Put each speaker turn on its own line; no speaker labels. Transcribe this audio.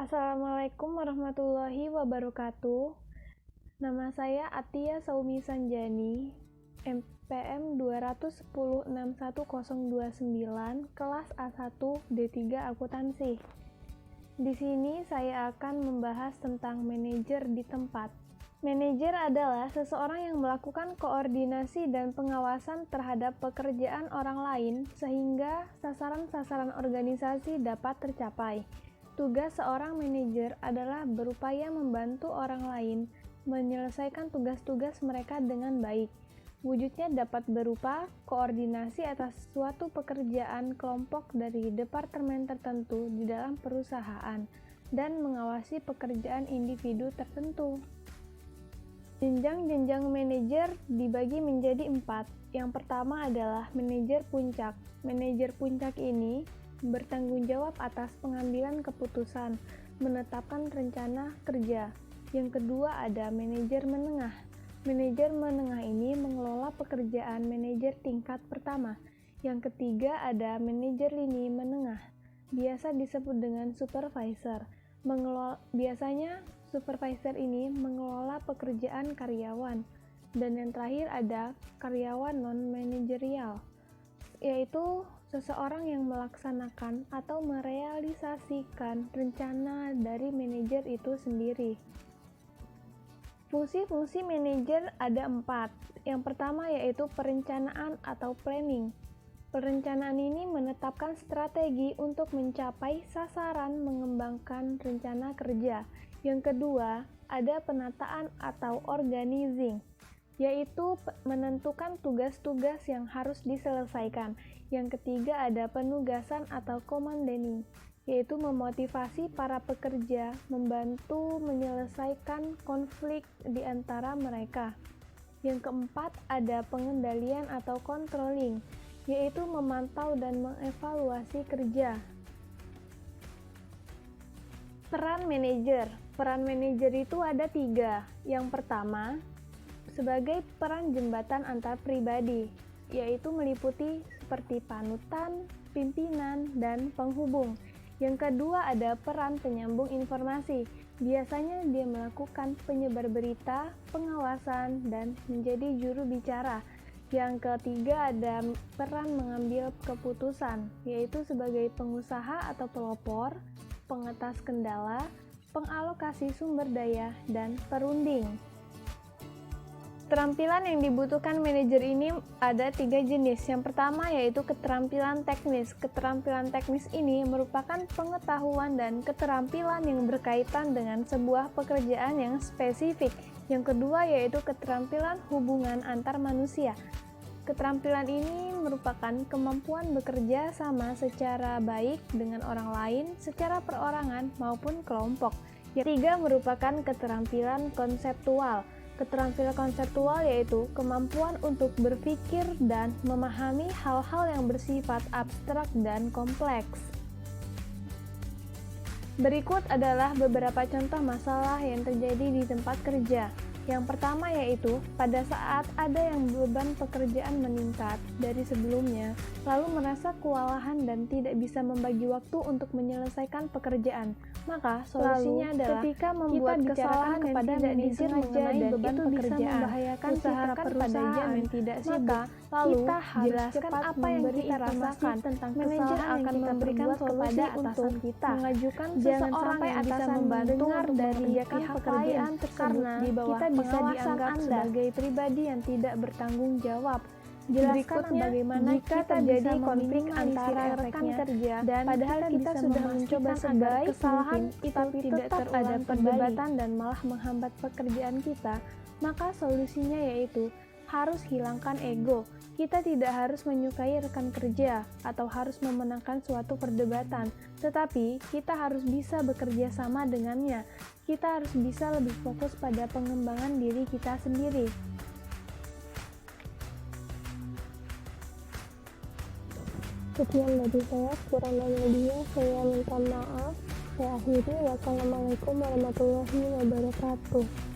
Assalamualaikum warahmatullahi wabarakatuh. Nama saya Atia Saumi Sanjani, MPM 2106129, kelas A1 D3 Akuntansi. Di sini saya akan membahas tentang manajer di tempat. Manajer adalah seseorang yang melakukan koordinasi dan pengawasan terhadap pekerjaan orang lain sehingga sasaran-sasaran organisasi dapat tercapai. Tugas seorang manajer adalah berupaya membantu orang lain menyelesaikan tugas-tugas mereka dengan baik. Wujudnya dapat berupa koordinasi atas suatu pekerjaan kelompok dari departemen tertentu di dalam perusahaan dan mengawasi pekerjaan individu tertentu. Jenjang-jenjang manajer dibagi menjadi 4. Yang pertama adalah manajer puncak. Manajer puncak ini bertanggung jawab atas pengambilan keputusan, menetapkan rencana kerja. Yang kedua ada manajer menengah. Manajer menengah ini mengelola pekerjaan manajer tingkat pertama. Yang ketiga ada manajer lini menengah, biasa disebut dengan supervisor. Biasanya supervisor ini mengelola pekerjaan karyawan. Dan yang terakhir ada karyawan non-manajerial, yaitu seseorang yang melaksanakan atau merealisasikan rencana dari manajer itu sendiri. Fungsi-fungsi manajer ada 4. Yang pertama yaitu perencanaan atau planning. Perencanaan ini menetapkan strategi untuk mencapai sasaran mengembangkan rencana kerja. Yang kedua, ada penataan atau organizing, yaitu menentukan tugas-tugas yang harus diselesaikan. Yang ketiga ada penugasan atau commanding, yaitu memotivasi para pekerja membantu menyelesaikan konflik di antara mereka. Yang keempat ada pengendalian atau controlling, yaitu memantau dan mengevaluasi kerja. Peran manajer. Peran manajer itu ada 3. Yang pertama, sebagai peran jembatan antar pribadi, yaitu meliputi seperti panutan, pimpinan, dan penghubung. Yang kedua ada peran penyambung informasi. Biasanya dia melakukan penyebar berita, pengawasan, dan menjadi juru bicara. Yang ketiga ada peran mengambil keputusan, yaitu sebagai pengusaha atau pelopor, pengetas kendala, pengalokasi sumber daya, dan perunding. Keterampilan yang dibutuhkan manajer ini ada 3 jenis. Yang pertama yaitu keterampilan teknis. Keterampilan teknis ini merupakan pengetahuan dan keterampilan yang berkaitan dengan sebuah pekerjaan yang spesifik. Yang kedua yaitu keterampilan hubungan antar manusia. Keterampilan ini merupakan kemampuan bekerja sama secara baik dengan orang lain, secara perorangan maupun kelompok. Yang ketiga merupakan keterampilan konseptual. Keterampilan konseptual yaitu kemampuan untuk berpikir dan memahami hal-hal yang bersifat abstrak dan kompleks. Berikut adalah beberapa contoh masalah yang terjadi di tempat kerja. Yang pertama yaitu pada saat ada yang beban pekerjaan meningkat dari sebelumnya, lalu merasa kewalahan dan tidak bisa membagi waktu untuk menyelesaikan pekerjaan. Maka solusinya adalah ketika membuat kesalahan kepada manajer mengenai beban pekerjaan, usahakan pada jam yang tidak sibuk. Lalu kita harus jelaskan apa yang kita rasakan tentang manajer akan memberikan kepada atasan kita. Mengajukan seseorang yang bisa membantu dari pihak pekerjaan tersebut di bawah bisa dianggap sebagai pribadi yang tidak bertanggung jawab. Jelaskan bagaimana jika terjadi konflik antara rekan kerja dan padahal kita sudah mencoba sebaik kesalahan itu tidak ada perdebatan dan malah menghambat pekerjaan kita, maka solusinya yaitu harus hilangkan ego. Kita tidak harus menyukai rekan kerja atau harus memenangkan suatu perdebatan, tetapi kita harus bisa bekerja sama dengannya. Kita harus bisa lebih fokus pada pengembangan diri kita sendiri.
Sekian dari saya, kurang lebihnya saya minta maaf. Saya akhiri. Wassalamualaikum warahmatullahi wabarakatuh.